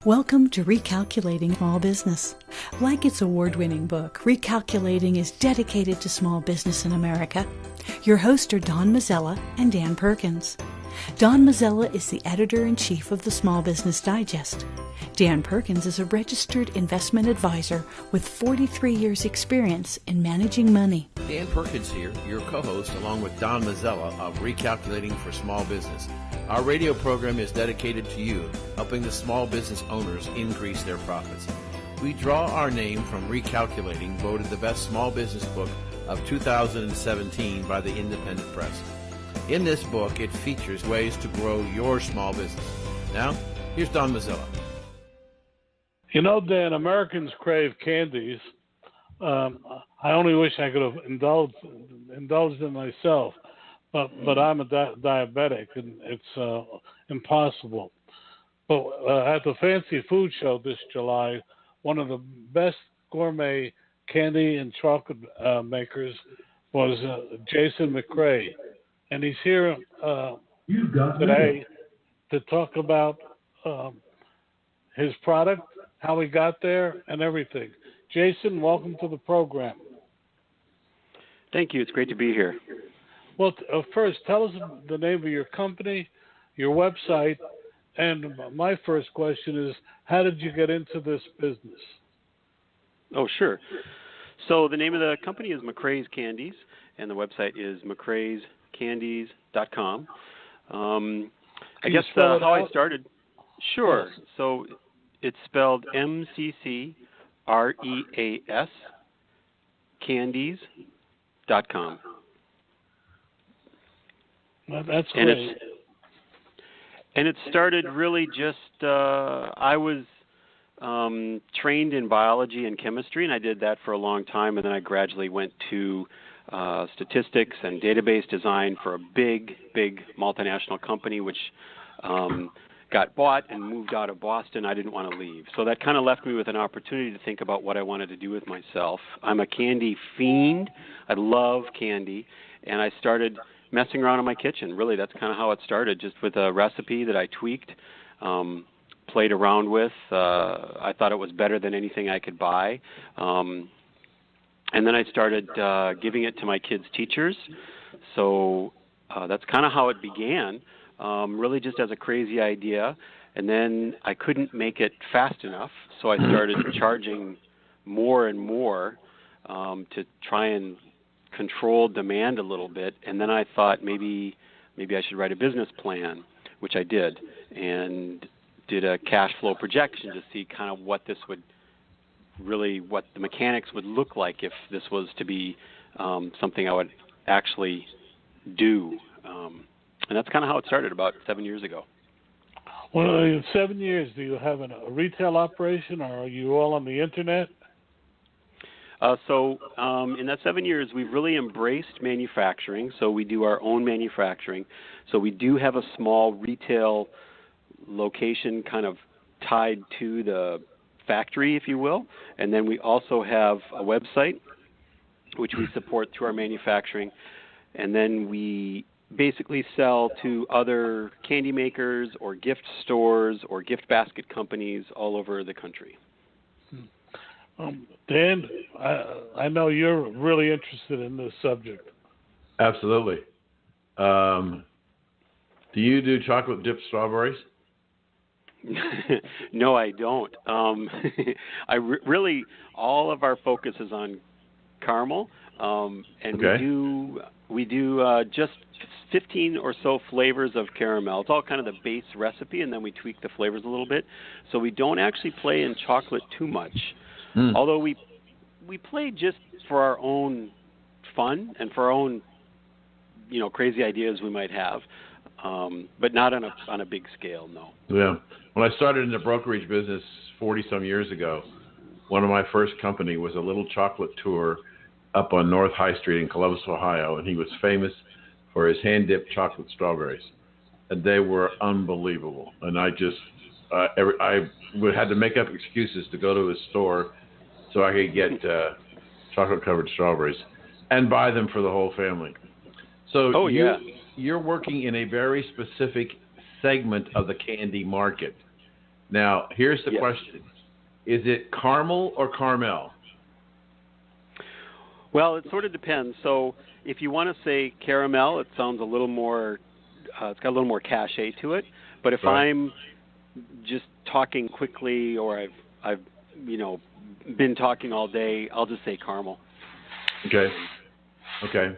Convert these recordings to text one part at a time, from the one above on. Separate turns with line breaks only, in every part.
Welcome to Recalculating Small Business. Like its award-winning book, Recalculating is dedicated to small business in America. Your hosts are Don Mazzella and Dan Perkins. Don Mazzella is the editor-in-chief of the Small Business Digest. Dan Perkins is a registered investment advisor with 43 years' experience in managing money.
Dan Perkins here, your co-host, along with Don Mazzella of Recalculating for Small Business. Our radio program is dedicated to you, helping the small business owners increase their profits. We draw our name from Recalculating, voted the best small business book of 2017 by the Independent Press. In this book, it features ways to grow your small business. Now, here's Don Mazzella.
You know, Dan, Americans crave candies. I only wish I could have indulged in myself, but I'm a diabetic, and it's impossible. But at the Fancy Food Show this July, one of the best gourmet candy and chocolate makers was Jason McCrea. And he's here today to talk about his product, how he got there, and everything. Jason, welcome to the program.
Thank you. It's great to be here.
Well, first, tell us the name of your company, your website, and my first question is, how did you get into this business?
Oh, sure. So the name of the company is McCrea's Candies, and the website is McCreasCandies.com. I guess how I started. Sure. Yes. So it's spelled MCCREAS, Candies.com.
Well, that's great.
And it started really just, I was trained in biology and chemistry, and I did that for a long time, and then I gradually went to statistics and database design for a big multinational company, which got bought and moved out of Boston. I didn't want to leave. So that kind of left me with an opportunity to think about what I wanted to do with myself. I'm a candy fiend. I love candy. And I started messing around in my kitchen. Really, that's kind of how it started, just with a recipe that I tweaked, played around with. I thought it was better than anything I could buy. And then I started giving it to my kids' teachers. So that's kind of how it began. Really just as a crazy idea, and then I couldn't make it fast enough, so I started charging more and more to try and control demand a little bit, and then I thought maybe I should write a business plan, which I did, and did a cash flow projection to see kind of what the mechanics would look like if this was to be something I would actually do. And that's kind of how it started about 7 years ago.
Well, in 7 years, do you have a retail operation, or are you all on the internet?
So in that 7 years, we've really embraced manufacturing. So we do our own manufacturing. So we do have a small retail location kind of tied to the factory, if you will. And then we also have a website, which we support through our manufacturing. And then we basically sell to other candy makers or gift stores or gift basket companies all over the country.
Dan, I know you're really interested in this subject.
Absolutely. Do you do chocolate dipped strawberries?
No, I don't. Really, all of our focus is on caramel, and okay. we do just 15 or so flavors of caramel. It's all kind of the base recipe, and then we tweak the flavors a little bit. So we don't actually play in chocolate too much, although we play just for our own fun and for our own, crazy ideas we might have, but not on a big scale, no.
Yeah. When I started in the brokerage business 40-some years ago, one of my first company was a little chocolate tour up on North High Street in Columbus, Ohio, and he was famous for his hand-dipped chocolate strawberries. And they were unbelievable. And I had to make up excuses to go to his store so I could get chocolate-covered strawberries and buy them for the whole family. So you're working in a very specific segment of the candy market. Now, here's the
Yes.
question. Is it caramel or caramel?
Well, it sort of depends. So if you want to say caramel, it sounds a little more, it's got a little more cachet to it. But if
Right.
I'm just talking quickly, or I've been talking all day, I'll just say caramel.
Okay.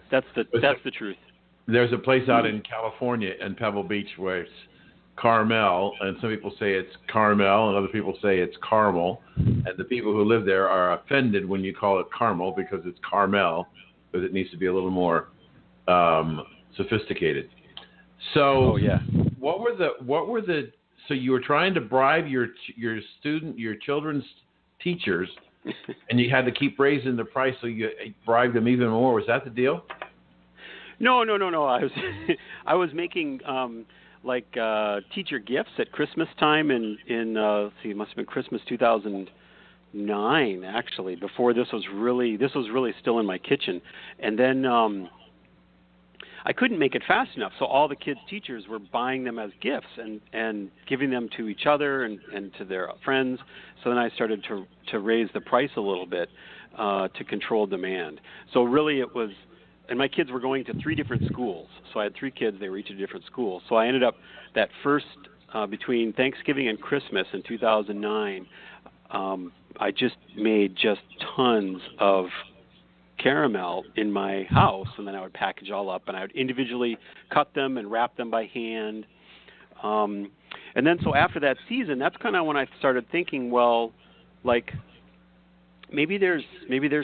That's the truth.
There's a place out in California in Pebble Beach where it's Carmel, and some people say it's caramel, and other people say it's caramel. And the people who live there are offended when you call it caramel because it's Carmel, because it needs to be a little more sophisticated. So, what were the? So you were trying to bribe your children's teachers, and you had to keep raising the price, so you bribed them even more. Was that the deal?
No. I was making teacher gifts at Christmas time in it must have been Christmas 2009 actually. Before this was really still in my kitchen, and then I couldn't make it fast enough, so all the kids' teachers were buying them as gifts and giving them to each other and to their friends. So then I started to raise the price a little bit to control demand. So really it was, and my kids were going to 3 different schools. So I had 3 kids, they were each at different schools. So I ended up that first, between Thanksgiving and Christmas in 2009, I just made tons of caramel in my house, and then I would package all up, and I would individually cut them and wrap them by hand. And then so after that season, that's kind of when I started thinking, well, like maybe there's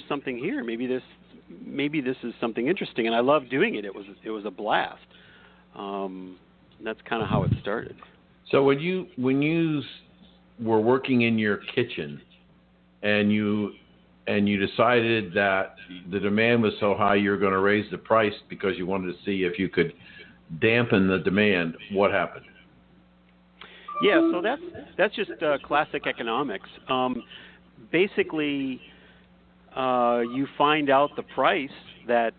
something here. Maybe this is something interesting, and I love doing it. It was a blast. That's kind of how it started.
So when you were working in your kitchen, and you decided that the demand was so high you were going to raise the price because you wanted to see if you could dampen the demand, what happened?
Yeah, so that's just classic economics. Basically, you find out the price that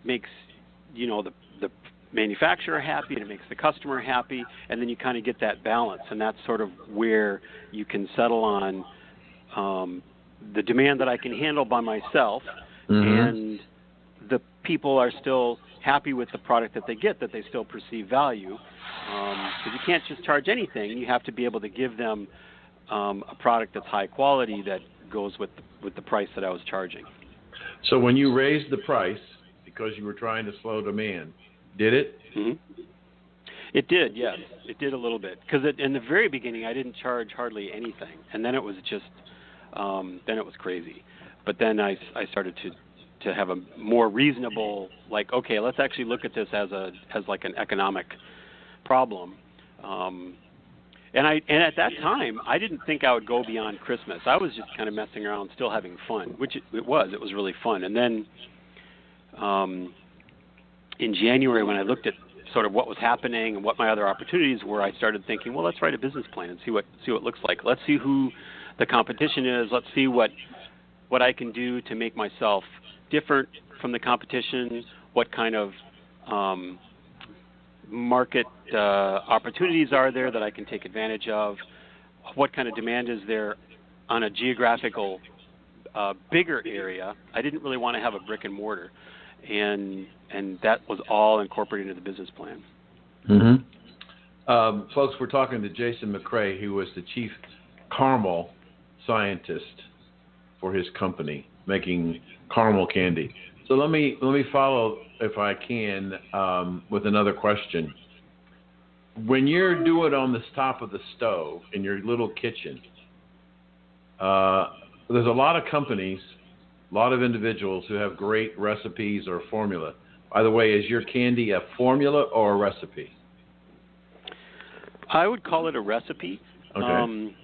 makes the manufacturer happy, and it makes the customer happy, and then you kind of get that balance, and that's sort of where you can settle on the demand that I can handle by myself, and the people are still happy with the product that they get, that they still perceive value. Because you can't just charge anything. You have to be able to give them a product that's high quality that goes with the price that I was charging.
So when you raised the price because you were trying to slow demand, did it?
Mm-hmm. It did, yes. It did a little bit. Because in the very beginning, I didn't charge hardly anything. And then it was just, then it was crazy. But then I started to have a more reasonable, like, okay, let's actually look at this as like an economic problem. And at that time, I didn't think I would go beyond Christmas. I was just kind of messing around, still having fun, which it was. It was really fun. And then in January, when I looked at sort of what was happening and what my other opportunities were, I started thinking, well, let's write a business plan and see what it looks like. Let's see who the competition is. Let's see what I can do to make myself different from the competition. What kind of market opportunities are there that I can take advantage of? What kind of demand is there on a geographical bigger area? I didn't really want to have a brick and mortar, and that was all incorporated into the business plan.
Mm-hmm. Folks, we're talking to Jason McCrea, who was the chief caramel scientist for his company, making caramel candy. So let me follow, if I can, with another question. When you're doing it on the top of the stove in your little kitchen, there's a lot of companies, a lot of individuals who have great recipes or formula. By the way, is your candy a formula or a recipe?
I would call it a recipe.
Okay.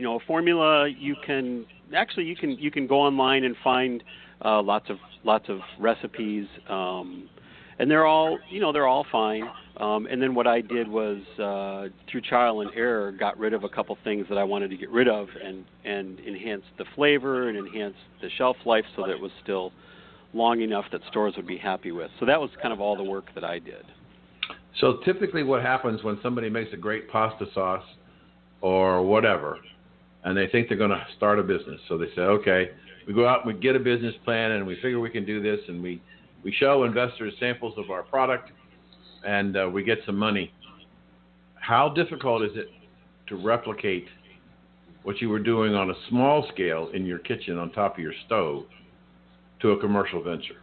A formula, you can go online and find lots of recipes, and they're all fine. And then what I did was through trial and error, got rid of a couple things that I wanted to get rid of, and enhance the flavor and enhance the shelf life so that it was still long enough that stores would be happy with. So that was kind of all the work that I did.
So typically what happens when somebody makes a great pasta sauce or whatever, and they think they're going to start a business. So they say, okay, we go out and we get a business plan and we figure we can do this, and we show investors samples of our product, and we get some money. How difficult is it to replicate what you were doing on a small scale in your kitchen on top of your stove to a commercial venture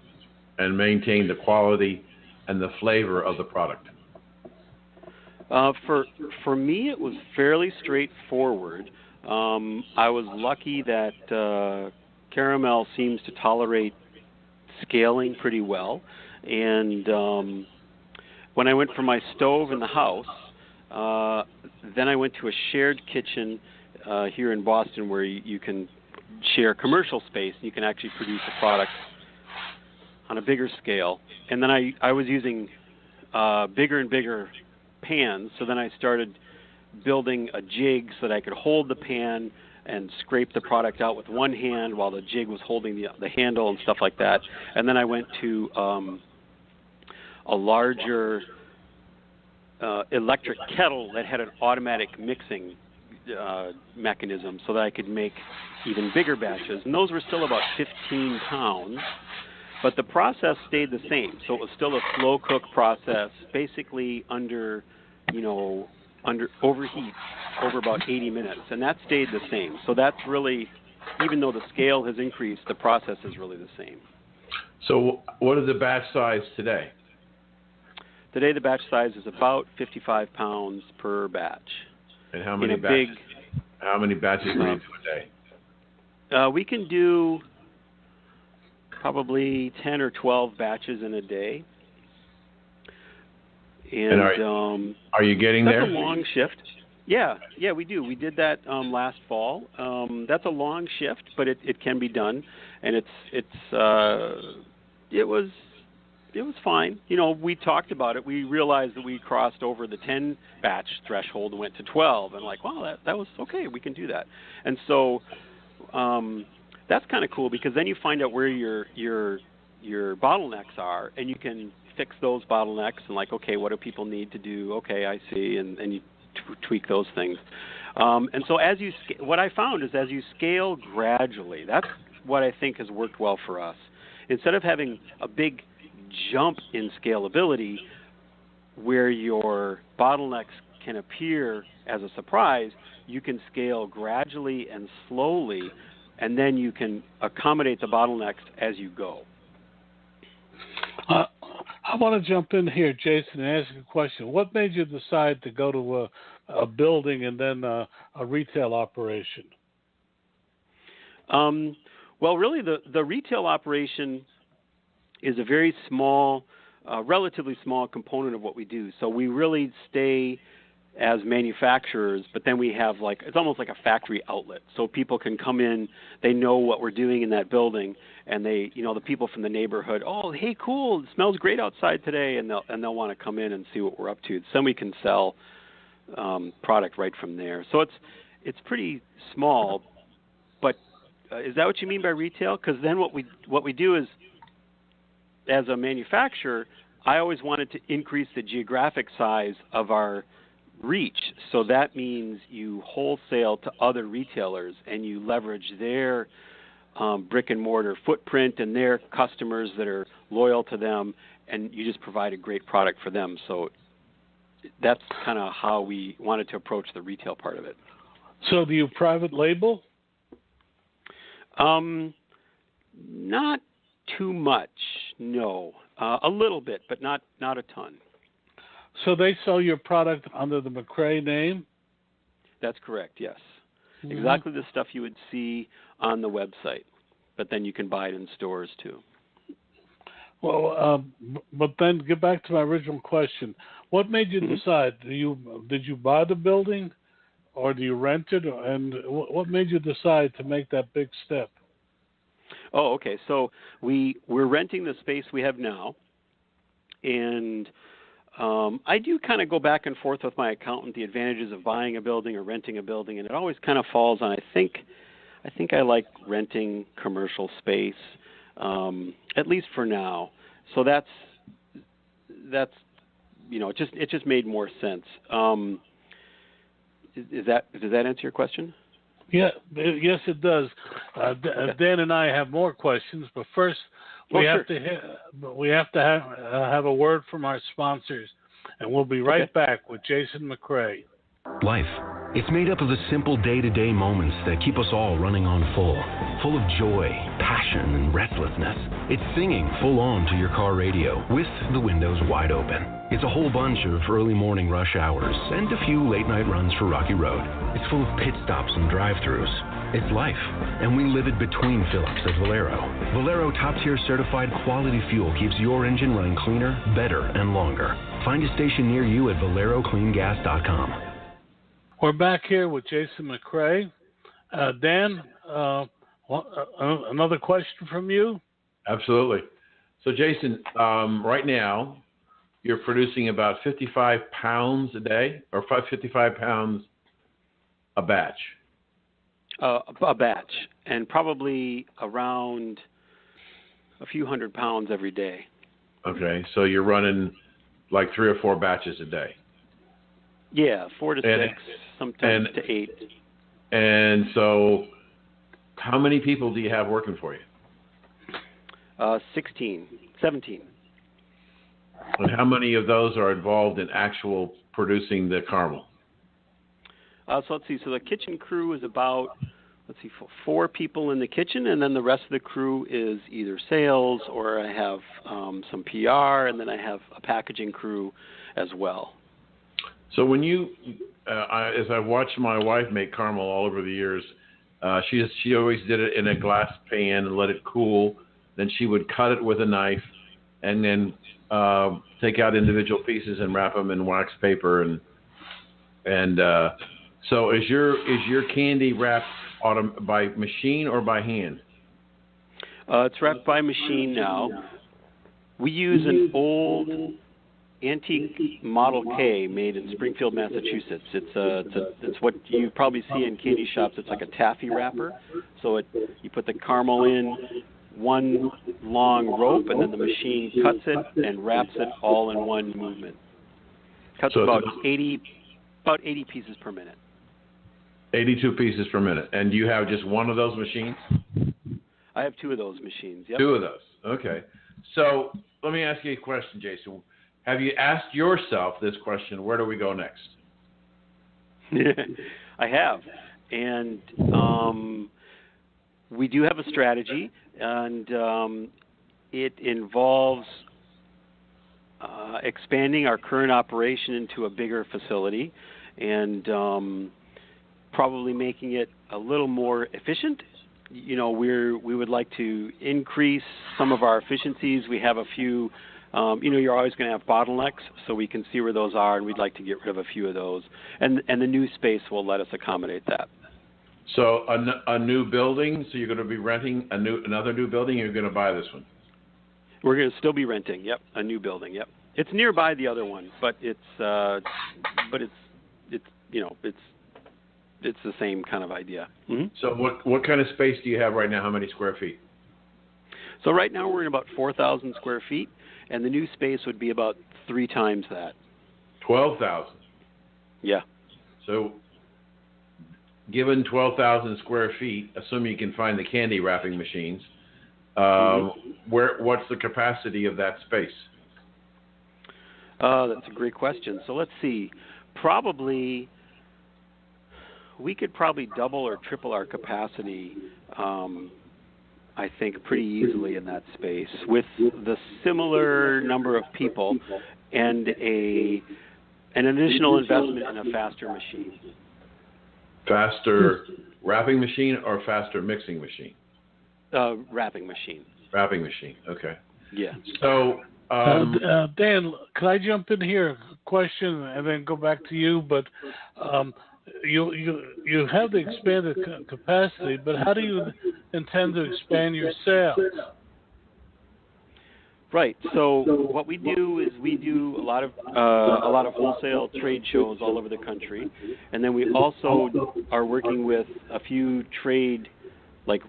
and maintain the quality and the flavor of the product?
For me, it was fairly straightforward. I was lucky that caramel seems to tolerate scaling pretty well. And when I went for my stove in the house, then I went to a shared kitchen here in Boston where you can share commercial space. You can actually produce a product on a bigger scale. And then I was using bigger and bigger pans, so then I started building a jig so that I could hold the pan and scrape the product out with one hand while the jig was holding the handle and stuff like that. And then I went to a larger electric kettle that had an automatic mixing mechanism so that I could make even bigger batches. And those were still about 15 pounds. But the process stayed the same. So it was still a slow cook process, basically under overheat over about 80 minutes. And that stayed the same. So that's really, even though the scale has increased, the process is really the same.
So what is the batch size today?
Today the batch size is about 55 pounds per batch.
And how many batches? How many batches do you do a day?
We can do probably 10 or 12 batches in a day. And
are you getting there?
That's a long shift. Yeah, we do. We did that last fall. That's a long shift, but it can be done, and it was fine. We talked about it. We realized that we crossed over the 10 batch threshold and went to 12, and wow, that was okay. We can do that, and so. That's kind of cool because then you find out where your bottlenecks are, and you can fix those bottlenecks and okay, what do people need to do? Okay, I see, and you tweak those things. And so what I found is as you scale gradually, that's what I think has worked well for us. Instead of having a big jump in scalability where your bottlenecks can appear as a surprise, you can scale gradually and slowly, and then you can accommodate the bottlenecks as you go.
I want to jump in here, Jason, and ask you a question. What made you decide to go to a building and then a retail operation?
Well, really, the retail operation is a very small, relatively small component of what we do. So we really stay as manufacturers, but then we have it's almost like a factory outlet. So people can come in, they know what we're doing in that building, and they, the people from the neighborhood, oh, hey, cool, it smells great outside today, and they'll want to come in and see what we're up to. So we can sell product right from there. So it's pretty small, but is that what you mean by retail? Because then what we do is, as a manufacturer, I always wanted to increase the geographic size of our reach. So that means you wholesale to other retailers and you leverage their brick and mortar footprint and their customers that are loyal to them, and you just provide a great product for them. So that's kind of how we wanted to approach the retail part of it.
So do you private label?
Not too much, no. A little bit, but not a ton.
So they sell your product under the McCrea name?
That's correct, yes.
Mm-hmm.
Exactly the stuff you would see on the website, but then you can buy it in stores too.
Well, but then get back to my original question. What made you decide? Did you buy the building, or do you rent it? And what made you decide to make that big step?
Oh, okay. So we're renting the space we have now, and I do kind of go back and forth with my accountant the advantages of buying a building or renting a building, and it always kind of falls on I think I like renting commercial space, at least for now. So that's it just made more sense. Does that answer your question?
Yeah, yes, it does. Dan and I have more questions, but first we have to have a word from our sponsors, and we'll be right back with Jason McCrea.
Life. It's made up of the simple day-to-day moments that keep us all running on full of joy, passion, and restlessness. It's singing full on to your car radio with the windows wide open. It's a whole bunch of early morning rush hours and a few late night runs for Rocky Road. It's full of pit stops and drive-thrus. It's life, and we live it between fill-ups at Valero. Valero top-tier certified quality fuel keeps your engine running cleaner, better, and longer. Find a station near you at ValeroCleanGas.com.
We're back here with Jason McCrea. Dan, another question from you?
Absolutely. So, Jason, right now, you're producing about 55 pounds a day, or 55 pounds a batch?
A batch, and probably around a few hundred pounds every day.
Okay, so you're running like 3 or 4 batches a day.
Yeah, 4 to 6, sometimes to 8.
And so, how many people do you have working for you?
17.
And how many of those are involved in actual producing the caramel?
So let's see. So the kitchen crew is about, 4 people in the kitchen, and then the rest of the crew is either sales, or I have some PR, and then I have a packaging crew as well.
So when as I've watched my wife make caramel all over the years, she always did it in a glass pan and let it cool. Then she would cut it with a knife, and then take out individual pieces and wrap them in wax paper. And so is your candy wrapped by machine or by hand?
It's wrapped by machine now. We use an old antique Model K made in Springfield, Massachusetts. It's what you probably see in candy shops. It's like a taffy wrapper. So you put the caramel in one long rope, and then the machine cuts it and wraps it all in one movement. Cuts about 80 pieces per minute.
82 pieces per minute. And do you have just one of those machines?
I have 2 of those machines. Yep.
2 of those. Okay. So let me ask you a question, Jason. Have you asked yourself this question, where do we go next?
I have. And we do have a strategy, and it involves expanding our current operation into a bigger facility, and probably making it a little more efficient. We would like to increase some of our efficiencies. We have a few. You're always going to have bottlenecks, so we can see where those are, and we'd like to get rid of a few of those. And the new space will let us accommodate that.
So a new building. So you're going to be renting another new building. Or you're going to buy this one.
We're going to still be renting. Yep, a new building. Yep, it's nearby the other one, but it's the same kind of idea. Mm-hmm.
So what kind of space do you have right now? How many square feet?
So right now we're in about 4,000 square feet, and the new space would be about 3 times that.
12,000.
Yeah.
So, given 12,000 square feet, assuming you can find the candy wrapping machines, what's the capacity of that space?
That's a great question. So let's see. We could probably double or triple our capacity. I think pretty easily in that space with the similar number of people and an additional investment in a faster machine.
Faster wrapping machine or faster mixing machine?
Wrapping machine.
Wrapping machine. Okay.
Yeah.
So,
Dan, could I jump in here? Question and then go back to you. But you have the expanded capacity, but how do you intend to expand your sales?
Right. So what we do is we do a lot of wholesale trade shows all over the country, and then we also are working with a few trade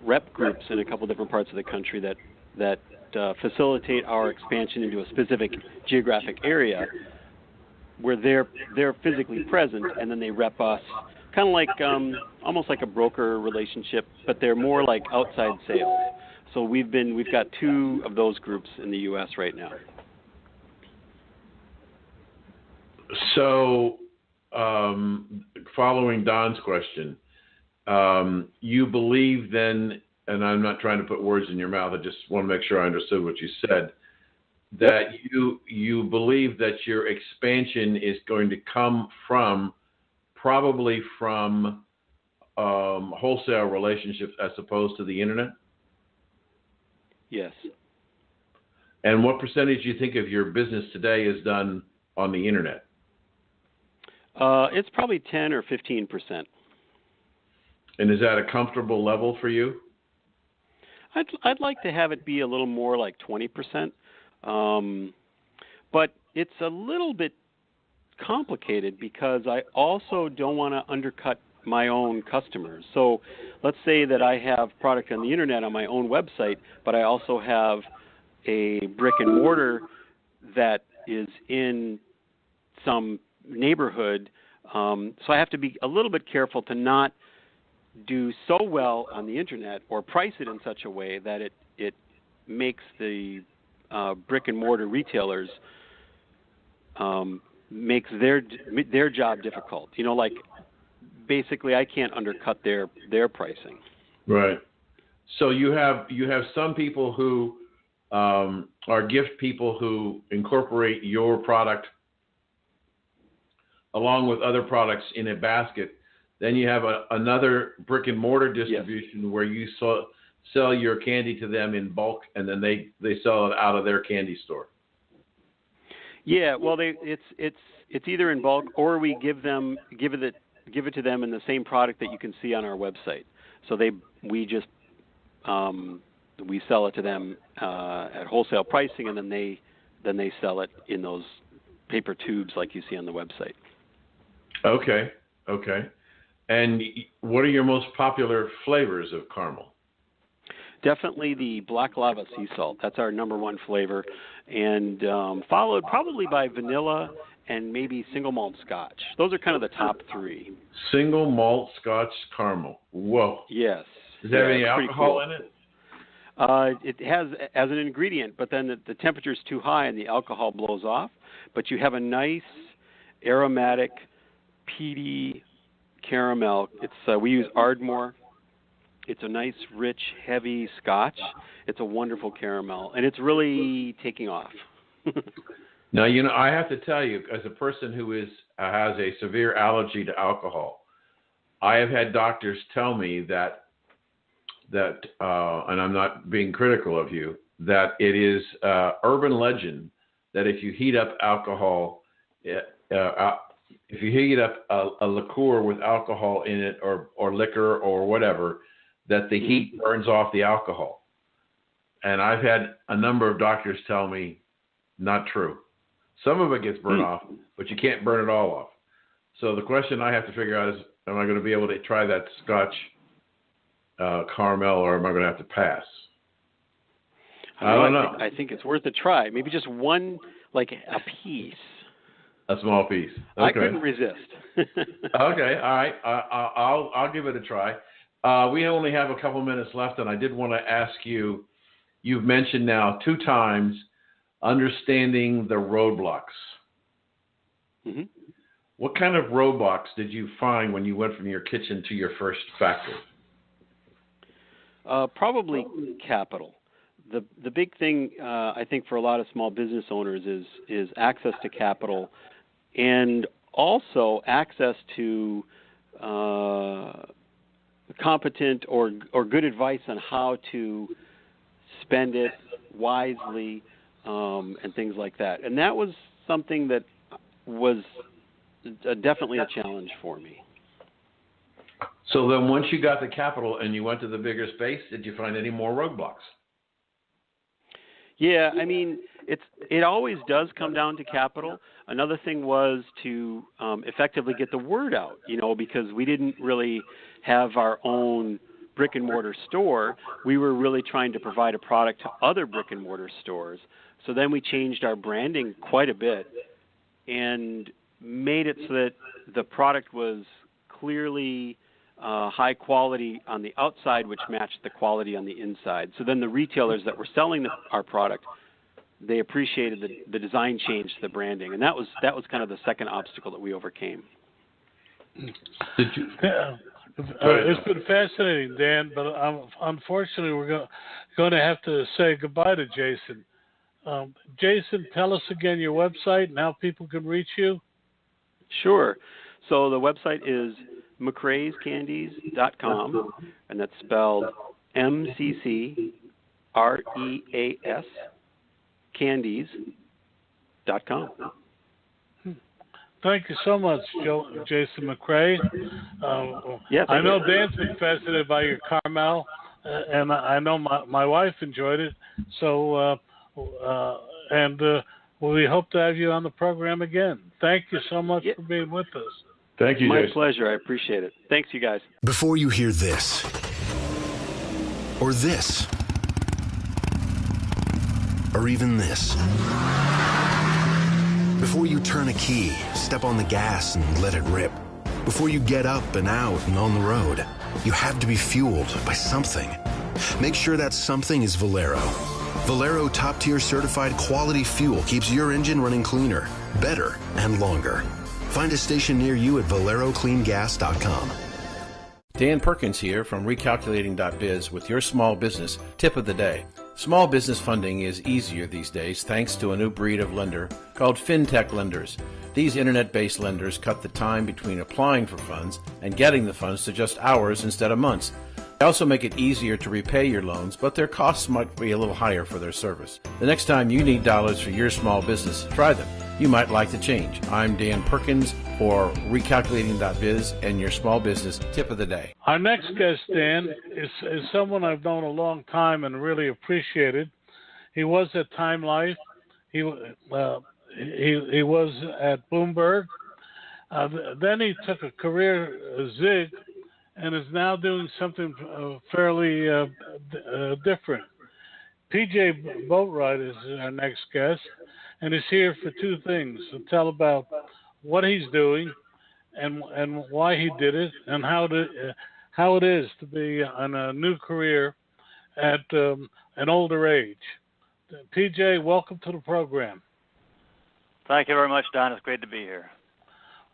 rep groups in a couple different parts of the country that facilitate our expansion into a specific geographic area. where they're physically present, and then they rep us, kind of like almost like a broker relationship, but they're more like outside sales. So we've got 2 of those groups in the U.S. right now.
So, following Don's question, you believe then, and I'm not trying to put words in your mouth, I just want to make sure I understood what you said, that you believe that your expansion is going to come probably from wholesale relationships as opposed to the internet?
Yes.
And what percentage do you think of your business today is done on the internet?
It's probably 10 or 15%.
And is that a comfortable level for you?
I'd like to have it be a little more like 20%, but it's a little bit complicated because I also don't want to undercut my own customers. So let's say that I have product on the internet on my own website, but I also have a brick and mortar that is in some neighborhood. So I have to be a little bit careful to not do so well on the internet or price it in such a way that it makes the brick and mortar retailers makes their job difficult. You know, like basically I can't undercut their pricing.
Right. So you have some people who are gift people who incorporate your product along with other products in a basket. Then you have another brick and mortar distribution where you sell your candy to them in bulk, and then they sell it out of their candy store.
Yeah, well, it's either in bulk or we give it to them in the same product that you can see on our website. So we sell it to them at wholesale pricing, and then they sell it in those paper tubes like you see on the website.
Okay. And what are your most popular flavors of caramel?
Definitely the black lava sea salt. That's our number 1 flavor, and followed probably by vanilla and maybe single malt scotch. Those are kind of the top 3.
Single malt scotch caramel. Whoa.
Yes.
Does it have any alcohol in it?
It has as an ingredient, but then the temperature is too high and the alcohol blows off. But you have a nice aromatic, peaty caramel. It's we use Ardmore. It's a nice, rich, heavy scotch. It's a wonderful caramel, and it's really taking off.
Now, I have to tell you, as a person who has a severe allergy to alcohol, I have had doctors tell me that, and I'm not being critical of you, that it is urban legend that if you heat up alcohol, if you heat up a liqueur with alcohol in it or liquor or whatever, that the heat burns off the alcohol. And I've had a number of doctors tell me, not true. Some of it gets burned off, but you can't burn it all off. So the question I have to figure out is, am I going to be able to try that Scotch caramel, or am I going to have to pass? I don't know.
I think it's worth a try. Maybe just one, like a piece.
A small piece. Okay.
I couldn't resist.
Okay, all right. I'll give it a try. We only have a couple minutes left, and I did want to ask you, you've mentioned now 2 times understanding the roadblocks.
Mm-hmm.
What kind of roadblocks did you find when you went from your kitchen to your first factory?
Probably capital. The big thing, I think, for a lot of small business owners is access to capital, and also access to competent or good advice on how to spend it wisely, and things like that. And that was something that was definitely a challenge for me.
So then once you got the capital and you went to the bigger space, did you find any more roadblocks?
Yeah, I mean, it always does come down to capital. Another thing was to effectively get the word out, because we didn't really have our own brick and mortar store. We were really trying to provide a product to other brick and mortar stores. So then we changed our branding quite a bit, and made it so that the product was clearly high quality on the outside, which matched the quality on the inside. So then the retailers that were selling our product, they appreciated the design change to the branding, and that was kind of the second obstacle that we overcame.
It's been fascinating, Dan, but unfortunately we're going to have to say goodbye to Jason. Jason, tell us again your website and how people can reach you.
Sure. So the website is McCreasCandies.com, and that's spelled MCCREAS Candies.com.
Thank you so much, Jason McCrea. I know Dan's been fascinated by your caramel, and I know my wife enjoyed it. So, we hope to have you on the program again. Thank you so much for being with us.
Thank you,
My
Jason.
pleasure. I appreciate it. Thanks, you guys.
Before you hear this, or this, or even this, before you turn a key, step on the gas and let it rip, before you get up and out and on the road, you have to be fueled by something. Make sure that something is Valero. Valero top-tier certified quality fuel keeps your engine running cleaner, better, and longer. Find a station near you at valerocleangas.com.
Dan Perkins here from Recalculating.biz with your small business tip of the day. Small business funding is easier these days thanks to a new breed of lender called fintech lenders. These internet-based lenders cut the time between applying for funds and getting the funds to just hours instead of months. They also make it easier to repay your loans, but their costs might be a little higher for their service. The next time you need dollars for your small business, try them. You might like the change. I'm Dan Perkins for Recalculating.biz and your small business tip of the day.
Our next guest, Dan, is someone I've known a long time and really appreciated. He was at Time Life. He was at Bloomberg. Then he took a career zig and is now doing something fairly different. PJ Boatright is our next guest, and is here for two things: to tell about what he's doing and why he did it, and how it is to be on a new career at an older age. PJ, welcome to the program.
Thank you very much, Don. It's great to be here.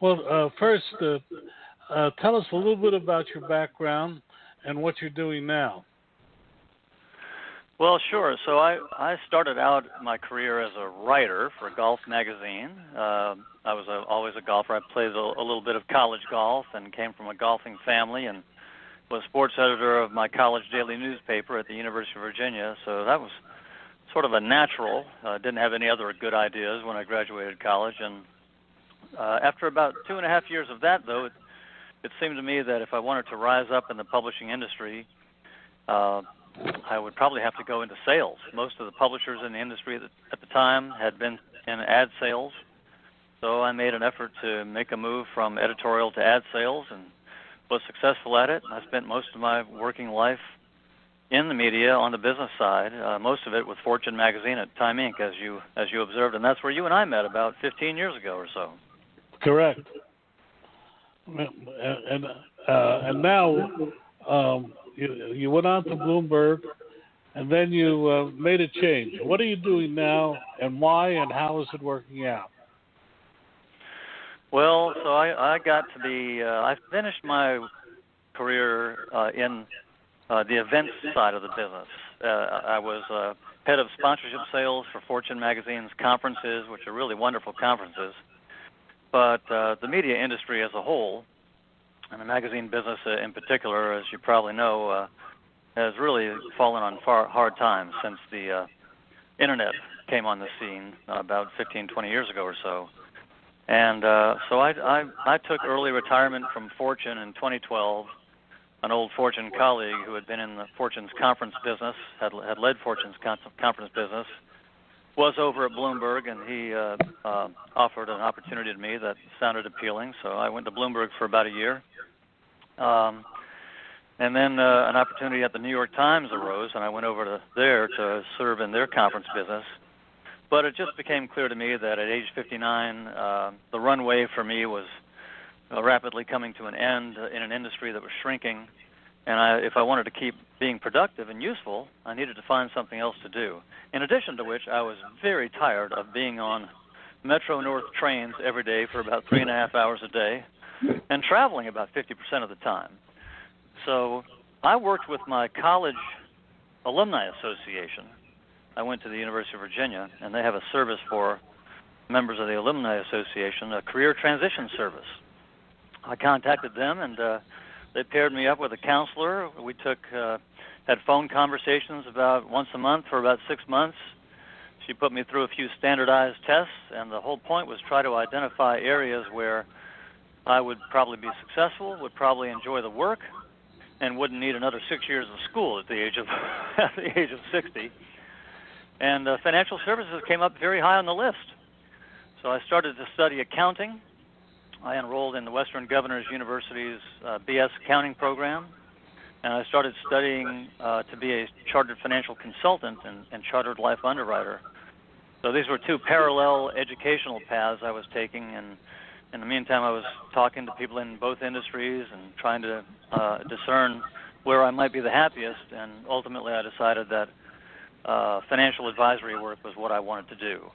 Well, first, tell us a little bit about your background and what you're doing now.
Well, sure. So I started out my career as a writer for Golf Magazine. I was always a golfer. I played a little bit of college golf and came from a golfing family and was sports editor of my college daily newspaper at the University of Virginia. So that was sort of a natural. Didn't have any other good ideas when I graduated college. And after about 2.5 years of that, though, it seemed to me that if I wanted to rise up in the publishing industry, I would probably have to go into sales. Most of the publishers in the industry at the time had been in ad sales. So I made an effort to make a move from editorial to ad sales and was successful at it. I spent most of my working life in the media on the business side, most of it with Fortune magazine at Time Inc., as you observed, and that's where you and I met about 15 years ago or so.
Correct. And now you went on to Bloomberg, and then you made a change. What are you doing now, and why, and how is it working out?
Well, so I got to be, I finished my career in the events side of the business. I was head of sponsorship sales for Fortune magazine's conferences, which are really wonderful conferences. But the media industry as a whole, and the magazine business in particular, as you probably know, has really fallen on hard times since the internet came on the scene about 15, 20 years ago or so. And so I took early retirement from Fortune in 2012. An old Fortune colleague who had been in the Fortune's conference business, had led Fortune's conference business, was over at Bloomberg, and he offered an opportunity to me that sounded appealing. So I went to Bloomberg for about a year. And then an opportunity at the New York Times arose, and I went over there to serve in their conference business. But it just became clear to me that at age 59, the runway for me was rapidly coming to an end in an industry that was shrinking. And if I wanted to keep being productive and useful, I needed to find something else to do. In addition to which, I was very tired of being on Metro North trains every day for about 3.5 hours a day and traveling about 50% of the time. So I worked with my college alumni association. I went to the University of Virginia, and they have a service for members of the alumni association, a career transition service. I contacted them, and they paired me up with a counselor. We had phone conversations about once a month for about 6 months. She put me through a few standardized tests, and the whole point was try to identify areas where I would probably be successful, would probably enjoy the work, and wouldn't need another 6 years of school at the age of at the age of 60. And financial services came up very high on the list. So I started to study accounting. I enrolled in the Western Governors University's BS accounting program, and I started studying to be a chartered financial consultant and chartered life underwriter. So these were two parallel educational paths I was taking, and in the meantime I was talking to people in both industries and trying to discern where I might be the happiest, and ultimately I decided that financial advisory work was what I wanted to do.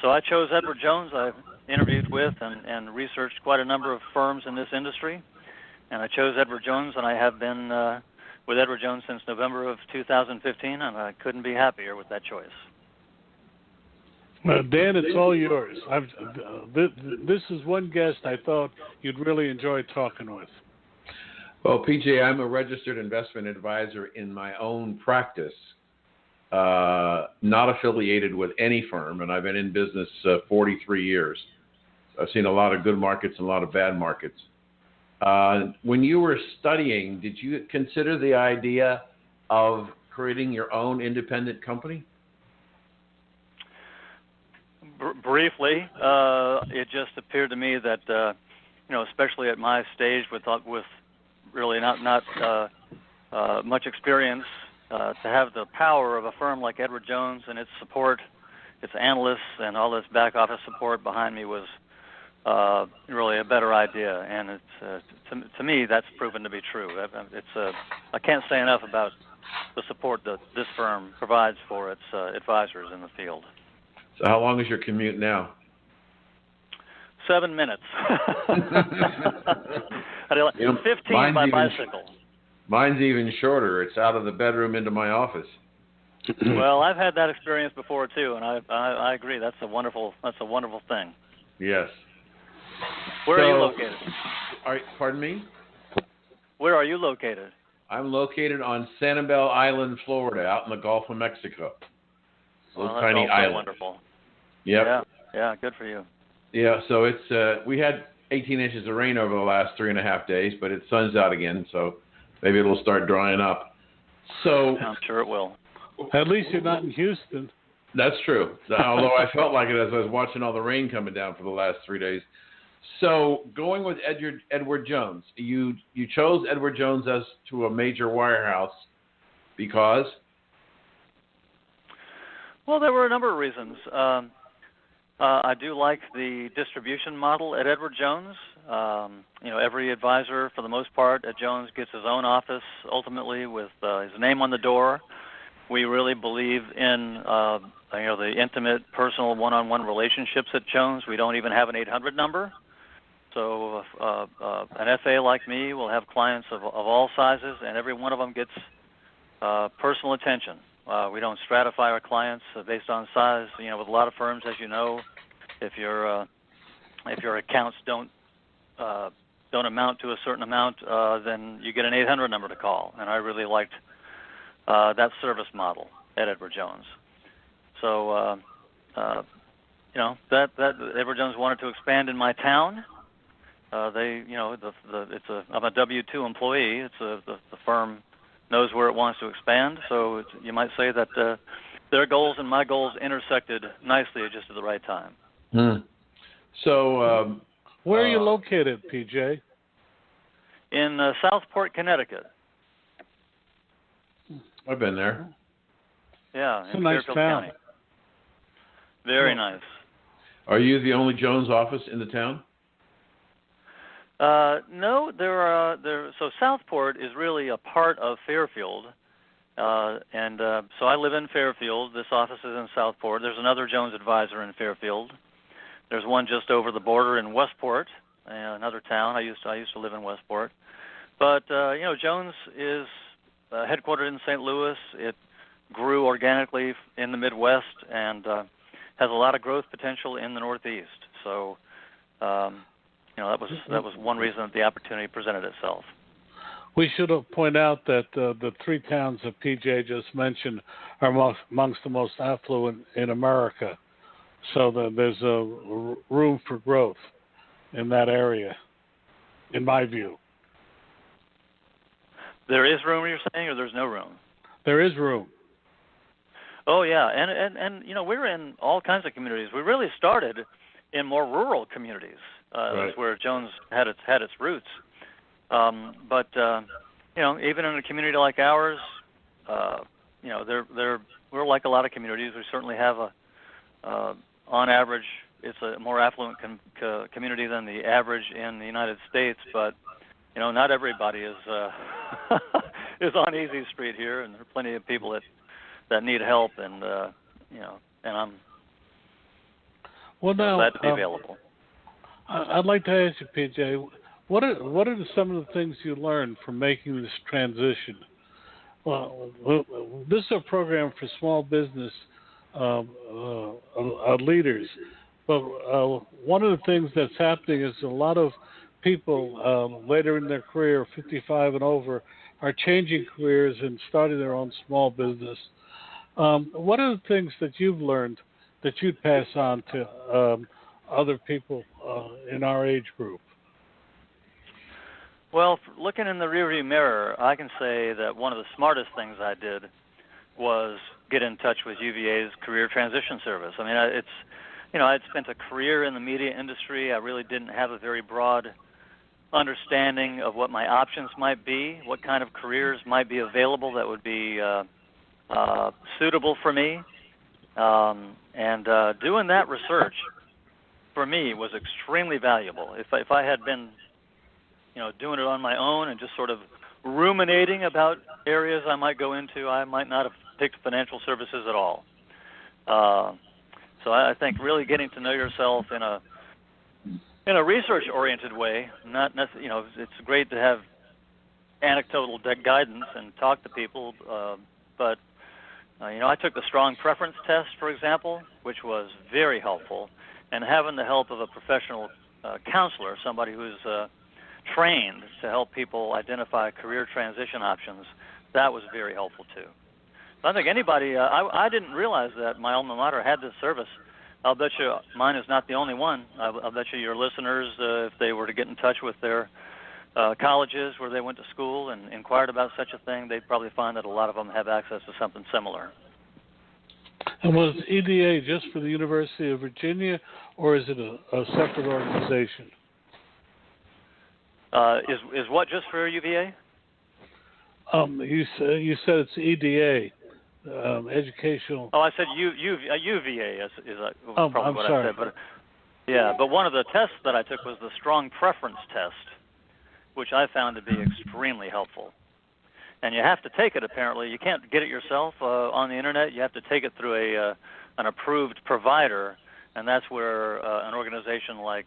So I chose Edward Jones. I've interviewed with and researched quite a number of firms in this industry, and I chose Edward Jones, and I have been with Edward Jones since November of 2015, and I couldn't be happier with that choice.
Dan, it's all yours. This is one guest I thought you'd really enjoy talking with.
Well, PJ, I'm a registered investment advisor in my own practice, not affiliated with any firm, and I've been in business 43 years. I've seen a lot of good markets and a lot of bad markets. When you were studying, did you consider the idea of creating your own independent company?
Briefly, it just appeared to me that, especially at my stage with really not much experience, to have the power of a firm like Edward Jones and its support, its analysts, and all this back office support behind me was really a better idea. And it's to me that's proven to be true. I can't say enough about the support that this firm provides for its advisors in the field.
So how long is your commute now?
7 minutes. 15 by bicycle.
Mine's even shorter. It's out of the bedroom into my office.
Well, I've had that experience before too, and I agree. That's a wonderful thing.
Yes.
Where are you located?
Pardon me?
Where are you located?
I'm located on Sanibel Island, Florida, out in the Gulf of Mexico. Little tiny island.
Wonderful.
Yep.
Yeah, good for you.
Yeah, so it's we had 18 inches of rain over the last 3.5 days, but it sun's out again, so maybe it'll start drying up. So
I'm sure it will.
At least you're not in Houston.
That's true. Although I felt like it as I was watching all the rain coming down for the last 3 days. So going with Edward Jones, you chose Edward Jones as to a major wirehouse because?
Well, there were a number of reasons. I do like the distribution model at Edward Jones. Every advisor, for the most part, at Jones gets his own office, ultimately with his name on the door. We really believe in the intimate, personal, one-on-one relationships at Jones. We don't even have an 800 number. So an FA like me will have clients of all sizes, and every one of them gets personal attention. We don't stratify our clients based on size. With a lot of firms, as you know, if your accounts don't amount to a certain amount, then you get an 800 number to call. And I really liked that service model at Edward Jones. So that Edward Jones wanted to expand in my town. I'm a W-2 employee. The firm knows where it wants to expand, so you might say that their goals and my goals intersected nicely just at the right time.
So,
where are you located, PJ?
In Southport, Connecticut.
I've been there.
Yeah,
it's
in
a nice
Fairfield
town.
County. Very nice.
Are you the only Jones office in the town?
No, so Southport is really a part of Fairfield, and so I live in Fairfield. This office is in Southport. There's another Jones Advisor in Fairfield. There's one just over the border in Westport, another town. I used to live in Westport, but Jones is headquartered in St. Louis. It grew organically in the Midwest and has a lot of growth potential in the Northeast. So. That was one reason that the opportunity presented itself.
We should point out that the three towns that PJ just mentioned are amongst the most affluent in America. So there's a room for growth in that area, in my view.
There is room, you're saying, or there's no room?
There is room.
Oh, yeah, and we're in all kinds of communities. We really started in more rural communities.
Right.
That's where Jones had its roots. But even in a community like ours, we're like a lot of communities. We certainly have on average, it's a more affluent community than the average in the United States. But not everybody is is on Easy Street here, and there are plenty of people that need help, and and I'm glad to be available.
I'd like to ask you, PJ, what are some of the things you learned from making this transition? Well, this is a program for small business leaders, but one of the things that's happening is a lot of people later in their career, 55 and over, are changing careers and starting their own small business. What are the things that you've learned that you'd pass on to other people in our age group?
Well, looking in the rearview mirror, I can say that one of the smartest things I did was get in touch with UVA's Career Transition Service. I mean, I'd spent a career in the media industry. I really didn't have a very broad understanding of what my options might be, what kind of careers might be available that would be suitable for me. And doing that research for me was extremely valuable. If I had been, doing it on my own and just sort of ruminating about areas I might go into, I might not have picked financial services at all. So I think really getting to know yourself in a research-oriented way, not necessarily, it's great to have anecdotal guidance and talk to people, but I took the strong preference test, for example, which was very helpful. And having the help of a professional counselor, somebody who's trained to help people identify career transition options, that was very helpful too. So I think anybody, I didn't realize that my alma mater had this service. I'll bet you mine is not the only one. I'll bet you your listeners, if they were to get in touch with their colleges where they went to school and inquired about such a thing, they'd probably find that a lot of them have access to something similar.
And was EDA just for the University of Virginia, or is it a separate organization?
Is what just for UVA?
You said it's EDA, educational.
Oh, I said UVA is probably what
sorry.
I said. But one of the tests that I took was the strong preference test, which I found to be extremely helpful. And you have to take it, apparently. You can't get it yourself on the Internet. You have to take it through an approved provider, and that's where an organization like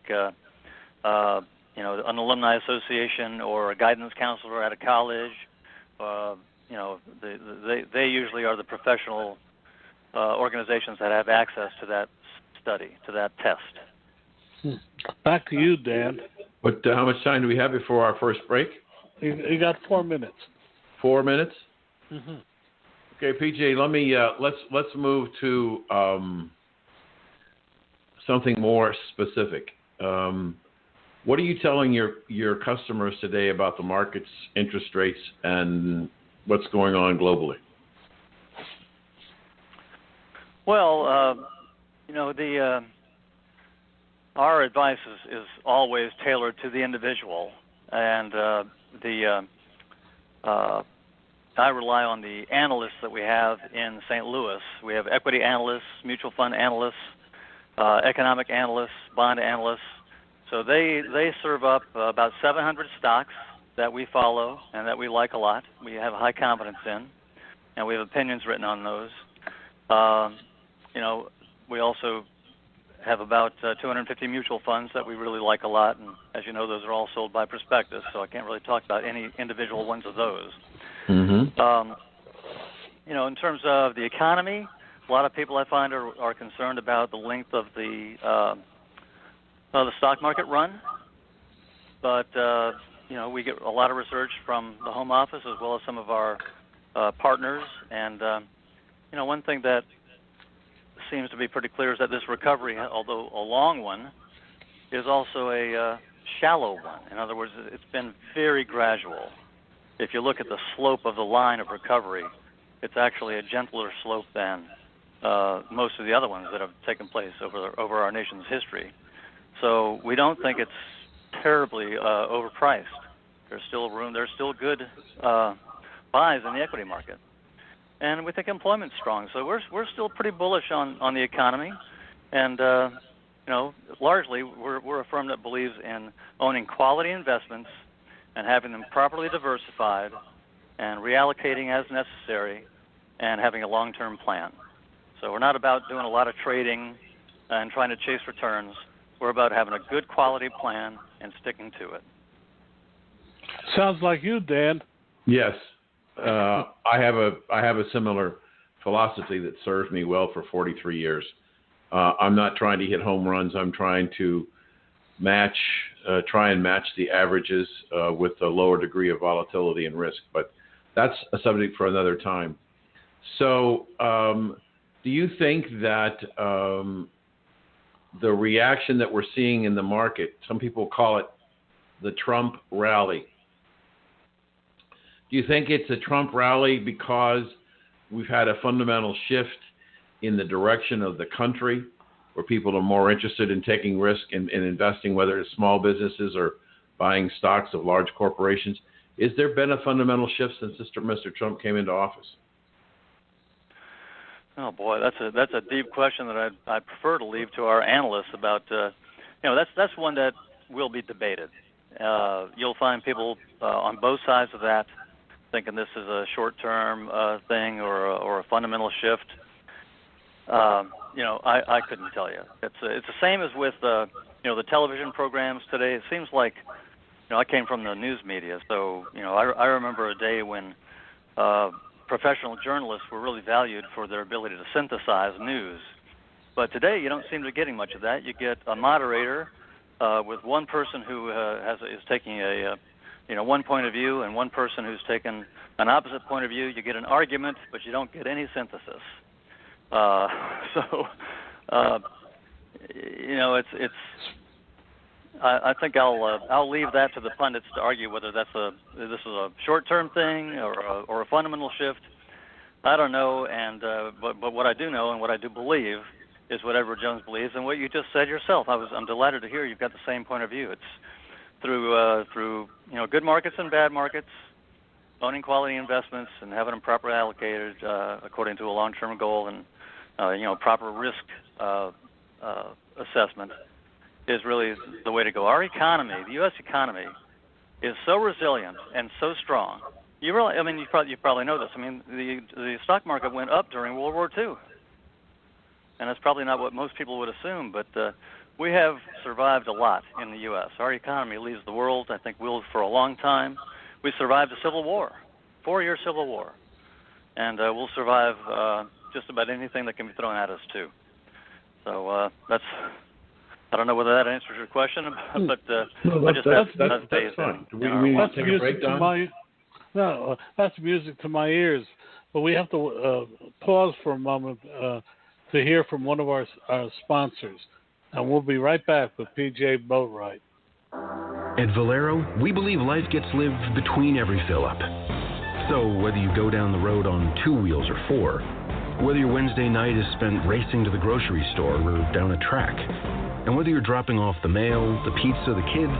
an alumni association or a guidance counselor at a college, they usually are the professional organizations that have access to that study, to that test.
Back to you, Dan.
But how much time do we have before our first break?
You got 4 minutes.
4 minutes?
Mm-hmm.
Okay, PJ. Let me let's move to something more specific. What are you telling your customers today about the markets, interest rates, and what's going on globally?
Well, our advice is always tailored to the individual, and I rely on the analysts that we have in St. Louis. We have equity analysts, mutual fund analysts, economic analysts, bond analysts. So they serve up about 700 stocks that we follow and that we like a lot. We have high confidence in, and we have opinions written on those. We also have about 250 mutual funds that we really like a lot, and as you know, those are all sold by prospectus, so I can't really talk about any individual ones of those.
Mm-hmm.
In terms of the economy, a lot of people I find are concerned about the length of the stock market run, but we get a lot of research from the Home Office as well as some of our partners, and one thing that seems to be pretty clear is that this recovery, although a long one, is also a shallow one. In other words, it's been very gradual. If you look at the slope of the line of recovery, it's actually a gentler slope than most of the other ones that have taken place over our nation's history. So we don't think it's terribly overpriced. There's still room. There's still good buys in the equity market. And we think employment's strong, so we're still pretty bullish on the economy, and largely we're a firm that believes in owning quality investments and having them properly diversified and reallocating as necessary and having a long-term plan. So we're not about doing a lot of trading and trying to chase returns. We're about having a good quality plan and sticking to it.
Sounds like you, Dan.
Yes. I have a similar philosophy that served me well for 43 years. I'm not trying to hit home runs. I'm trying to try and match the averages with a lower degree of volatility and risk. But that's a subject for another time. So do you think that the reaction that we're seeing in the market, some people call it the Trump rally, do you think it's a Trump rally because we've had a fundamental shift in the direction of the country where people are more interested in taking risk and investing, whether it's small businesses or buying stocks of large corporations? Is there been a fundamental shift since Mr. Trump came into office?
Oh boy, that's a deep question that I prefer to leave to our analysts about. That's one that will be debated. You'll find people on both sides of that thinking this is a short-term thing or a fundamental shift. I couldn't tell you. It's the same as with the television programs today. It seems like I came from the news media, so I remember a day when professional journalists were really valued for their ability to synthesize news. But today you don't seem to be getting much of that. You get a moderator with one person who is taking a one point of view and one person who's taken an opposite point of view. You get an argument, but you don't get any synthesis. I think I'll leave that to the pundits to argue whether this is a short-term thing or a fundamental shift. I don't know, but what I do know and what I do believe is what Edward Jones believes and what you just said yourself. I'm delighted to hear you've got the same point of view. It's through good markets and bad markets, owning quality investments and having them properly allocated according to a long-term goal and proper risk assessment is really the way to go. Our economy, the U.S. economy, is so resilient and so strong. You probably know this. I mean, the stock market went up during World War II, and that's probably not what most people would assume, but we have survived a lot in the U.S. Our economy leads the world, I think, will for a long time. We survived a civil war, 4-year civil war, and we'll survive just about anything that can be thrown at us, too. So I don't know whether that answers your question, but
that's fine. Do we want to take a break, Don?
No, that's music to my ears. But we have to pause for a moment to hear from one of our sponsors. And we'll be right back with PJ Boatright.
At Valero, we believe life gets lived between every fill-up. So whether you go down the road on 2 wheels or 4, whether your Wednesday night is spent racing to the grocery store or down a track, and whether you're dropping off the mail, the pizza, the kids,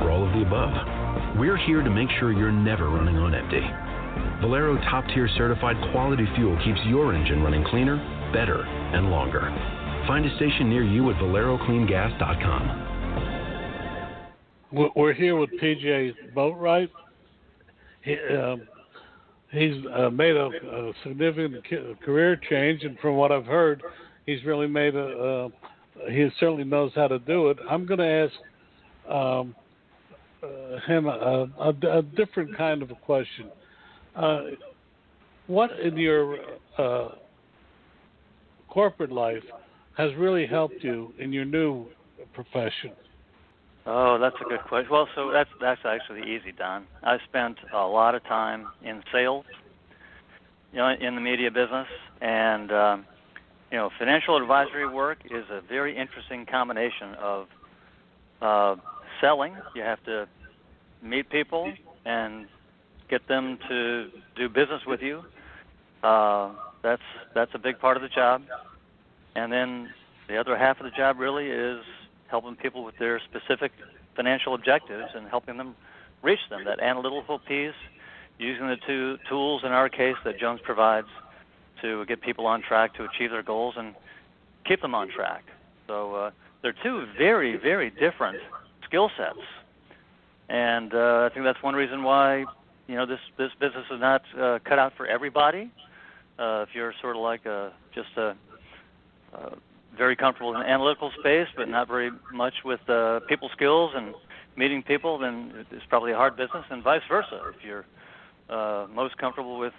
or all of the above, we're here to make sure you're never running on empty. Valero top-tier certified quality fuel keeps your engine running cleaner, better, and longer. Find a station near you at ValeroCleanGas.com.
We're here with PJ Boatright. He's made a significant career change, and from what I've heard, he's really made he certainly knows how to do it. I'm going to ask him a different kind of a question. What in your corporate life has really helped you in your new profession?
Oh, that's a good question. Well, so that's actually easy, Don. I spent a lot of time in sales, in the media business, and financial advisory work is a very interesting combination of selling. You have to meet people and get them to do business with you. That's a big part of the job, and then the other half of the job really is helping people with their specific financial objectives and helping them reach them. That analytical piece, using the two tools in our case that Jones provides to get people on track to achieve their goals and keep them on track. So they're two very, very different skill sets, and I think that's one reason why this business is not cut out for everybody. If you're sort of like just a very comfortable in the analytical space, but not very much with people skills and meeting people, then it's probably a hard business, and vice versa. If you're most comfortable with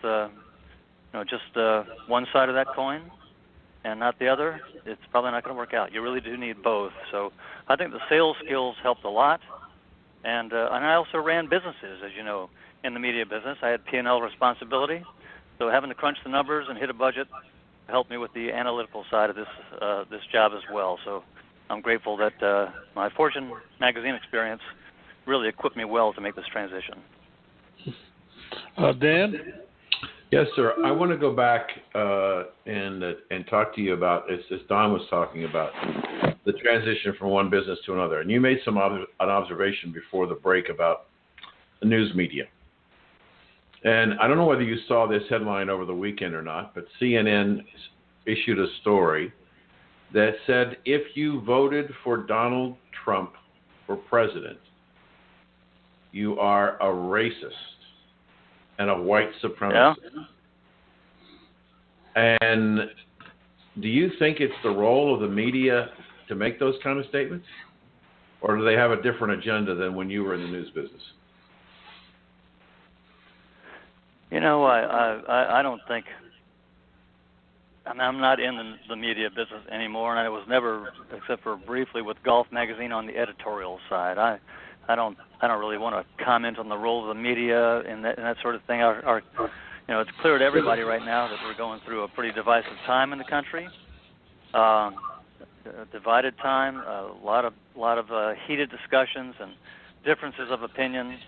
just one side of that coin and not the other, it's probably not going to work out. You really do need both. So I think the sales skills helped a lot, and I also ran businesses, as you know, in the media business. I had P&L responsibility, so having to crunch the numbers and hit a budget helped me with the analytical side of this job as well. So I'm grateful that my Fortune magazine experience really equipped me well to make this transition.
Dan?
Yes, sir. I want to go back and talk to you about, as Don was talking about, the transition from one business to another. And you made an observation before the break about the news media. And I don't know whether you saw this headline over the weekend or not, but CNN issued a story that said if you voted for Donald Trump for president, you are a racist and a white supremacist. Yeah. And do you think it's the role of the media to make those kind of statements? Or do they have a different agenda than when you were in the news business?
I don't think, I'm not in the media business anymore, and I was never, except for briefly with Golf Magazine on the editorial side. I don't really want to comment on the role of the media and that sort of thing. It's clear to everybody right now that we're going through a pretty divisive time in the country. Divided time, a lot of heated discussions and differences of opinion.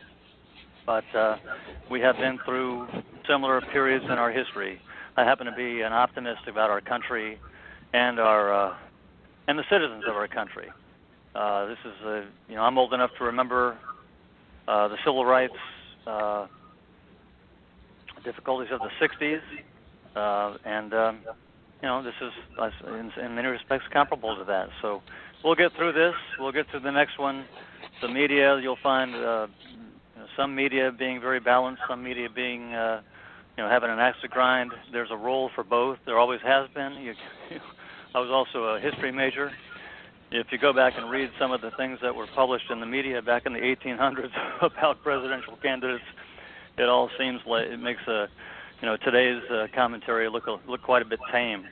But we have been through similar periods in our history. I happen to be an optimist about our country and the citizens of our country. This is I'm old enough to remember the civil rights difficulties of the '60s, and this is in many respects comparable to that. So we'll get through this. We'll get through the next one. The media, you'll find some media being very balanced, some media being having an axe to grind. There's a role for both. There always has been. I was also a history major. If you go back and read some of the things that were published in the media back in the 1800s about presidential candidates, it all seems like it makes today's commentary look quite a bit tame.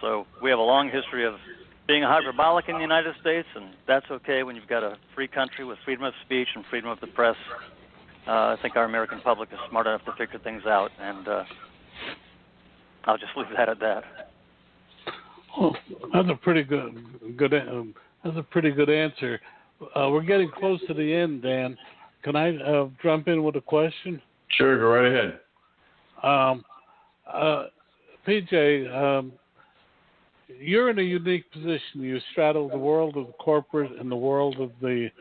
So we have a long history of being hyperbolic in the United States, and that's okay when you've got a free country with freedom of speech and freedom of the press. I think our American public is smart enough to figure things out, and I'll just leave that at that.
Well, that's a pretty good answer. We're getting close to the end, Dan. Can I jump in with a question?
Sure, go right ahead.
PJ, you're in a unique position. You straddle the world of the corporate and the world of the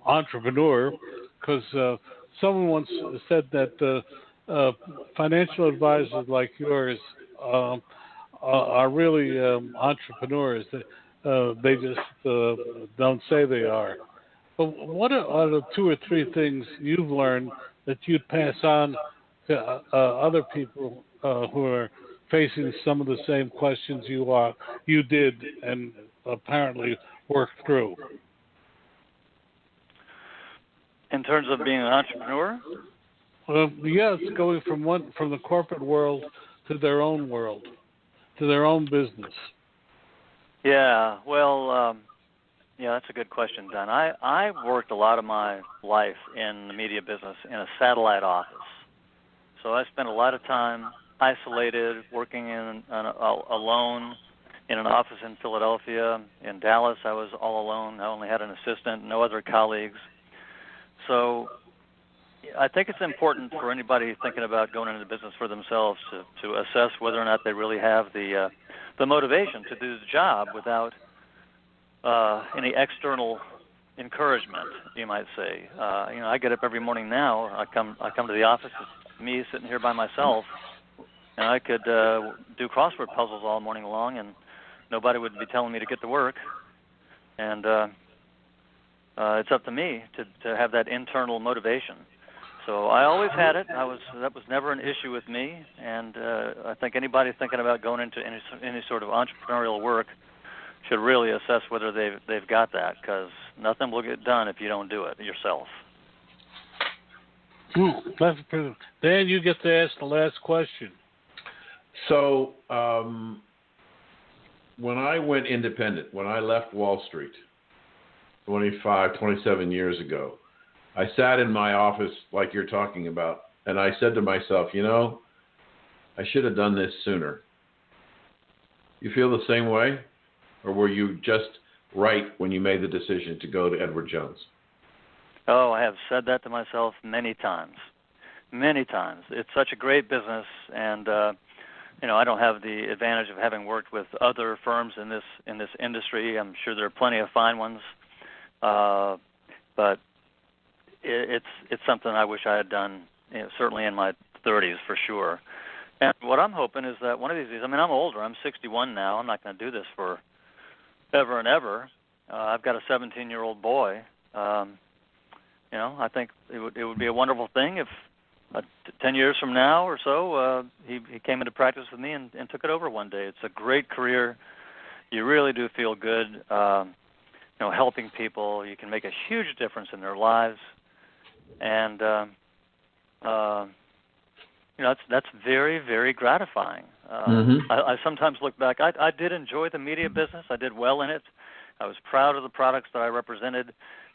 entrepreneur, because someone once said that financial advisors like yours are really entrepreneurs. They just don't say they are. But what are the 2 or 3 things you've learned that you'd pass on to other people who are facing some of the same questions you did and apparently worked through?
In terms of being an entrepreneur?
Yes, going from the corporate world to their own world, to their own business.
Yeah, well, that's a good question, Don. I worked a lot of my life in the media business in a satellite office. So I spent a lot of time isolated, working alone in an office in Philadelphia. In Dallas, I was all alone. I only had an assistant, no other colleagues. So I think it's important for anybody thinking about going into business for themselves to assess whether or not they really have the motivation to do the job without any external encouragement, you might say. I get up every morning now. I come to the office. It's me sitting here by myself, and I could do crossword puzzles all morning long, and nobody would be telling me to get to work. And it's up to me to have that internal motivation. So I always had it. That was never an issue with me, and I think anybody thinking about going into any sort of entrepreneurial work should really assess whether they've got that, because nothing will get done if you don't do it yourself.
That's pretty. Dan, you get to ask the last question.
So when I went independent, when I left Wall Street 27 years ago, I sat in my office like you're talking about, and I said to myself, I should have done this sooner. You feel the same way? Or were you just right when you made the decision to go to Edward Jones?
Oh, I have said that to myself many times. Many times. It's such a great business, and I don't have the advantage of having worked with other firms in this industry. I'm sure there are plenty of fine ones, but it's something I wish I had done, certainly in my 30s for sure. And what I'm hoping is that one of these days, I'm older. I'm 61 now. I'm not going to do this for ever and ever. I've got a 17-year-old boy. I think it would be a wonderful thing if 10 years from now or so, he came into practice with me and took it over one day. It's a great career. You really do feel good, helping people. You can make a huge difference in their lives. And, that's very, very gratifying. I sometimes look back. I did enjoy the media business. I did well in it. I was proud of the products that I represented.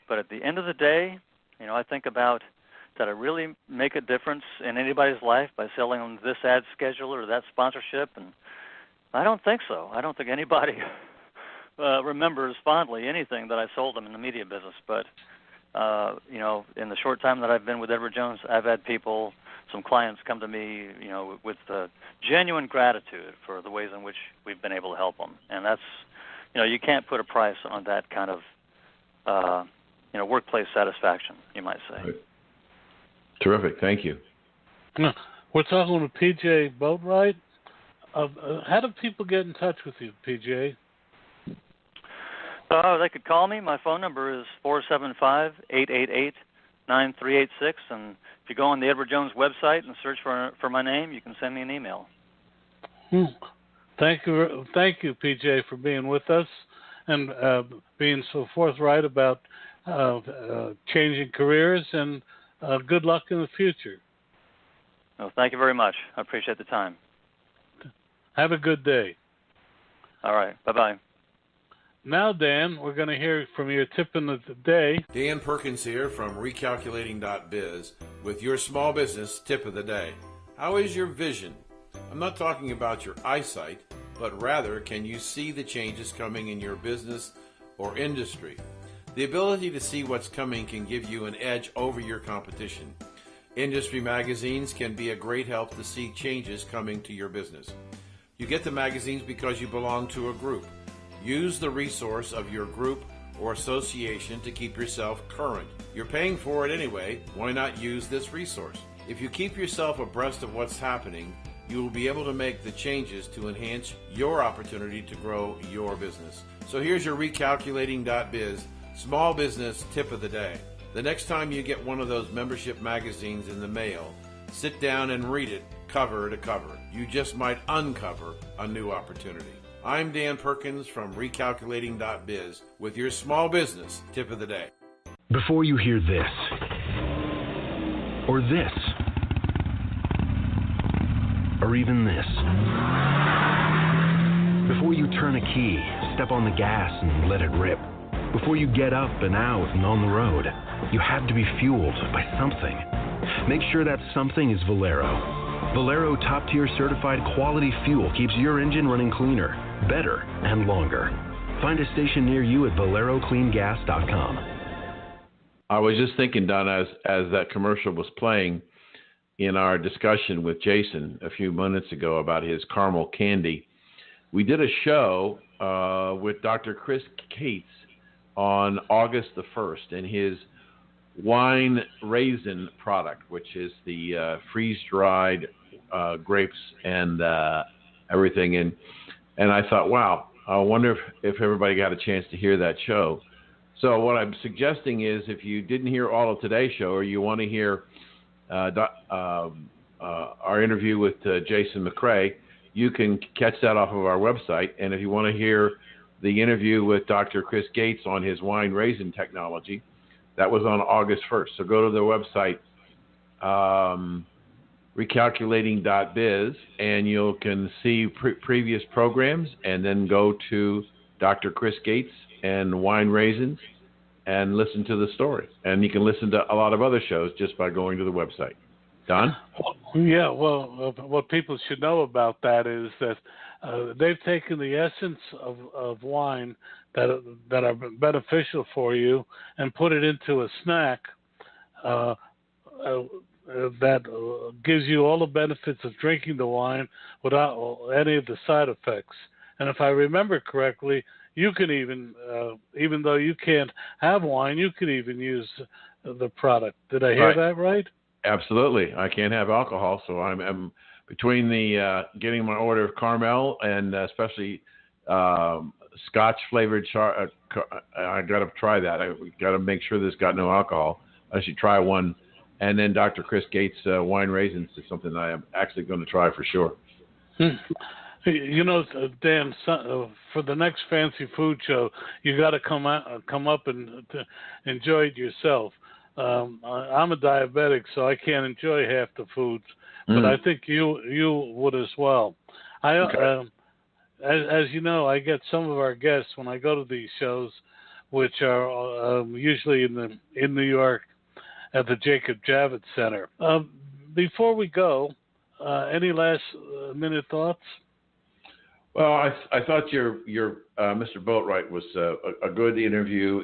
But at the end of the day, I think about, did I really make a difference in anybody's life by selling them this ad schedule or that sponsorship? And I don't think so. I don't think anybody remembers fondly anything that I sold them in the media business. But, in the short time that I've been with Edward Jones, I've had some clients come to me, with genuine gratitude for the ways in which we've been able to help them. And that's, you can't put a price on that kind of, workplace satisfaction, you might say.
Right. Terrific. Thank you.
We're talking with PJ Boatright. How do people get in touch with you, PJ?
They could call me. My phone number is 475-888-9386. And if you go on the Edward Jones website and search for my name, you can send me an email.
Thank you, PJ, for being with us and being so forthright about changing careers, and good luck in the future.
Well, thank you very much. I appreciate the time.
Have a good day.
All right. Bye-bye.
Now, Dan, we're going to hear from your tip of the day.
Dan Perkins here from recalculating.biz with your small business tip of the day. How is your vision? I'm not talking about your eyesight, but rather, can you see the changes coming in your business or industry? The ability to see what's coming can give you an edge over your competition. Industry magazines can be a great help to see changes coming to your business. You get the magazines because you belong to a group. Use the resource of your group or association to keep yourself current. You're paying for it anyway. Why not use this resource? If you keep yourself abreast of what's happening, you will be able to make the changes to enhance your opportunity to grow your business. So here's your Recalculating.biz small business tip of the day. The next time you get one of those membership magazines in the mail, sit down and read it cover to cover. You just might uncover a new opportunity. I'm Dan Perkins from Recalculating.biz with your small business tip of the day.
Before you hear this, or this, or even this, before you turn a key, step on the gas and let it rip, before you get up and out and on the road, you have to be fueled by something. Make sure that something is Valero. Valero top-tier certified quality fuel keeps your engine running cleaner, better, and longer. Find a station near you at ValeroCleanGas.com.
I was just thinking, Don, as that commercial was playing in our discussion with Jason a few minutes ago about his caramel candy, we did a show with Dr. Chris Gates on August the 1st, and his wine raisin product, which is the freeze-dried grapes and everything. And I thought, wow, I wonder if everybody got a chance to hear that show. So what I'm suggesting is, if you didn't hear all of today's show, or you want to hear our interview with Jason McCrea, you can catch that off of our website. And if you want to hear the interview with Dr. Chris Gates on his wine raisin technology, that was on August 1st. So go to the website, recalculating.biz, and you can see previous programs, and then go to Dr. Chris Gates and wine raisins and listen to the story. And you can listen to a lot of other shows just by going to the website. Don?
Yeah, well, what people should know about that is that they've taken the essence of wine that are beneficial for you and put it into a snack that gives you all the benefits of drinking the wine without any of the side effects. And if I remember correctly, you can even though you can't have wine, you can even use the product. Did I hear that right?
Absolutely. I can't have alcohol, so I'm between the getting my order of Carmel and especially Scotch flavored I got to try that. I got to make sure this got no alcohol. I should try one. And then Dr. Chris Gates wine raisins is something I am actually going to try for sure.
You know, Dan, for the next fancy food show, you got to come up and enjoy it yourself. I'm a diabetic, so I can't enjoy half the foods, but I think you would as well. Okay. As you know, I get some of our guests when I go to these shows, which are usually in New York at the Jacob Javits Center. Before we go, any last minute thoughts?
Well, I thought your Mr. Boatright was a good interview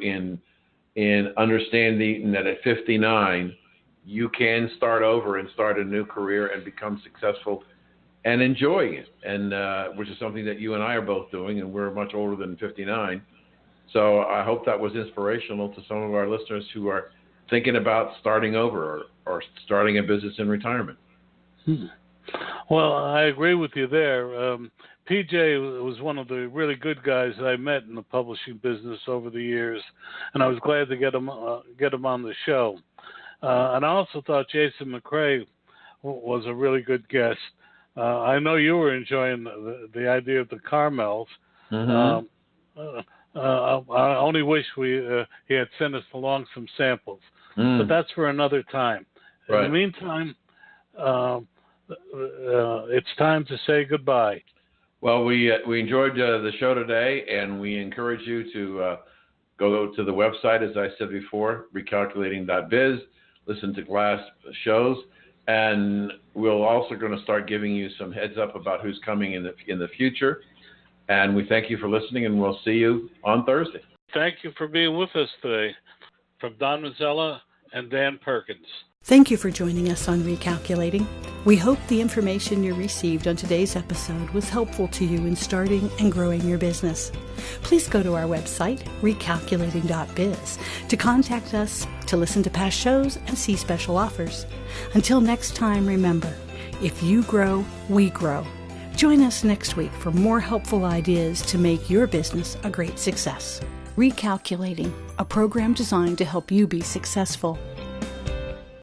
in understanding that at 59 you can start over and start a new career and become successful and enjoying it, and which is something that you and I are both doing, and we're much older than 59. So I hope that was inspirational to some of our listeners who are thinking about starting over or starting a business in retirement.
Well, I agree with you there. PJ was one of the really good guys that I met in the publishing business over the years, and I was glad to get him on the show. And I also thought Jason McCrea was a really good guest. I know you were enjoying the idea of the caramels. Mm-hmm. I only wish he had sent us along some samples, but that's for another time. Right. In the meantime, it's time to say goodbye.
Well, we enjoyed the show today, and we encourage you to go to the website, as I said before, recalculating.biz, listen to last shows, and we're also going to start giving you some heads up about who's coming in the future. And we thank you for listening, and we'll see you on Thursday.
Thank you for being with us today. From Don Mazzella and Dan Perkins.
Thank you for joining us on Recalculating. We hope the information you received on today's episode was helpful to you in starting and growing your business. Please go to our website, recalculating.biz, to contact us, to listen to past shows, and see special offers. Until next time, remember, If you grow, we grow. Join us next week for more helpful ideas to make your business a great success. Recalculating, a program designed to help you be successful.